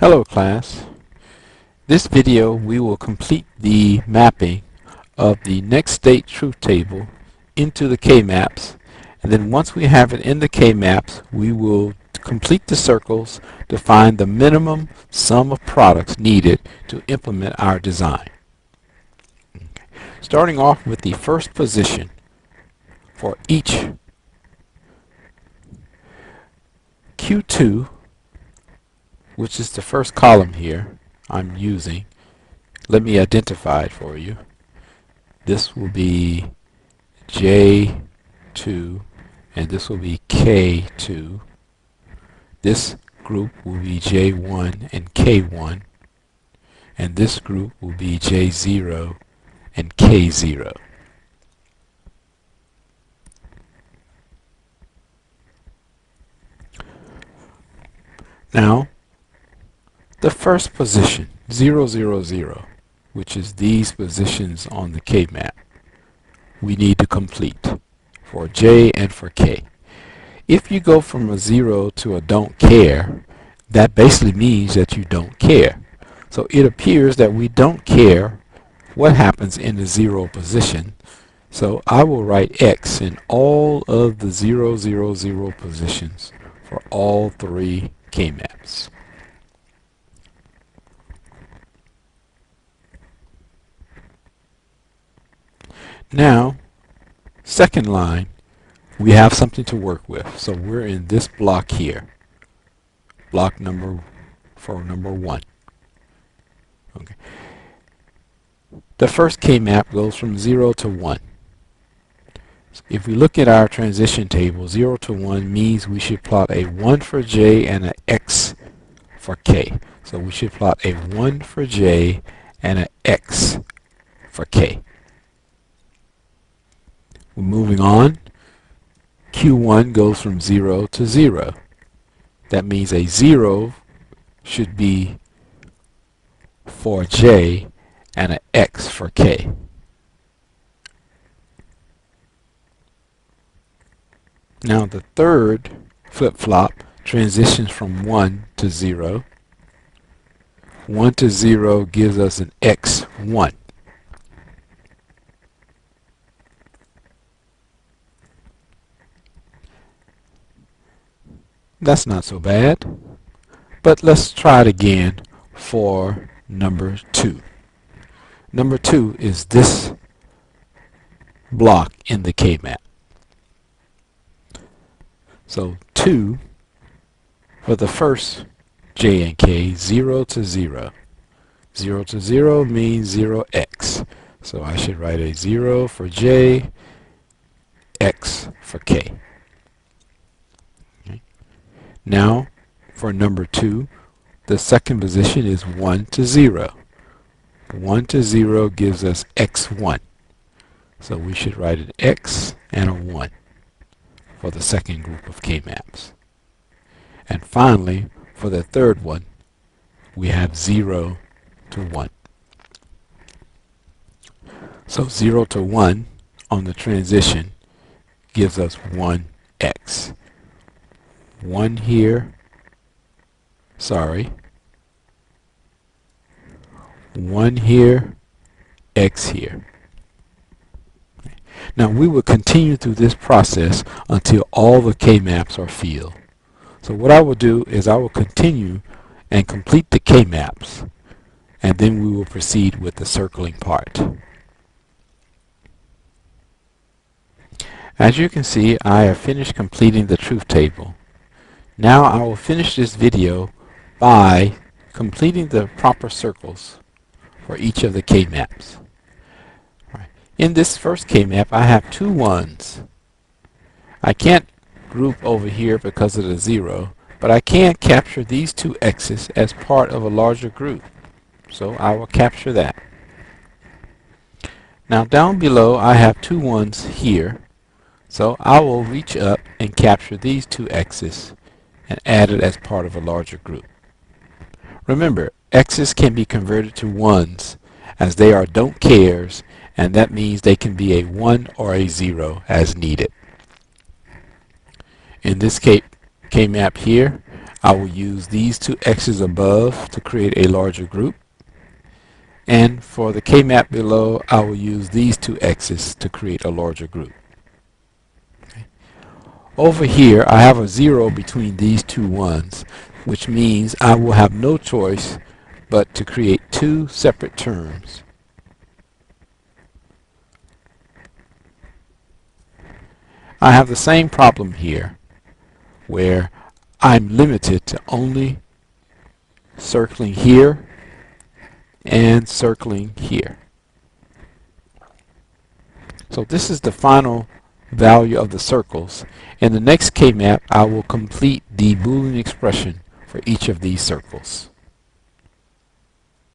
Hello class. This video we will complete the mapping of the next state truth table into the K-maps, and then once we have it in the K-maps we will complete the circles to find the minimum sum of products needed to implement our design. Okay. Starting off with the first position for each Q2, which is the first column here I'm using. Let me identify it for you. This will be J2 and this will be K2. This group will be J1 and K1, and this group will be J0 and K0. Now the first position, 0, 0, 0, which is these positions on the K-map, we need to complete for J and for K. If you go from a 0 to a don't care, that basically means that you don't care. So it appears that we don't care what happens in the 0 position. So I will write X in all of the 0, 0, 0 positions for all three K-maps. Now, second line, we have something to work with. So we're in this block here, block number 1. Okay. The first K-map goes from 0 to 1. If we look at our transition table, 0 to 1 means we should plot a 1 for J and an X for K. So we should plot a 1 for J and an X for K. We're moving on. Q1 goes from 0 to 0. That means a 0 should be for J and an X for K. Now the third flip-flop transitions from 1 to 0. 1 to 0 gives us an X1. That's not so bad, but let's try it again for number 2. Number 2 is this block in the K-map. So 2 for the first J and K, 0 to 0. 0 to 0 means 0x. So I should write a 0 for J, X for K. Now, for number 2, the second position is 1 to 0. 1 to 0 gives us X1. So we should write an X and a 1 for the second group of K-maps. And finally, for the third one, we have 0 to 1. So 0 to 1 on the transition gives us 1x. 1 here, 1 here, X here. Now we will continue through this process until all the K-maps are filled. So what I will do is I will continue and complete the K-maps, and then we will proceed with the circling part. As you can see, I have finished completing the truth table. Now I will finish this video by completing the proper circles for each of the K-maps. In this first K-map, I have 2 1s. I can't group over here because of the 0, but I can capture these 2 X's as part of a larger group. So I will capture that. Now down below, I have 2 1s here. So I will reach up and capture these 2 X's and add it as part of a larger group. Remember, X's can be converted to 1s as they are don't cares, and that means they can be a 1 or a 0 as needed. In this K-map here, I will use these two x's above to create a larger group. And for the K-map below, I will use these two x's to create a larger group. Over here, I have a 0 between these two ones, which means I will have no choice but to create two separate terms. I have the same problem here, where I'm limited to only circling here and circling here. So this is the final value of the circles. In the next K-map, I will complete the Boolean expression for each of these circles.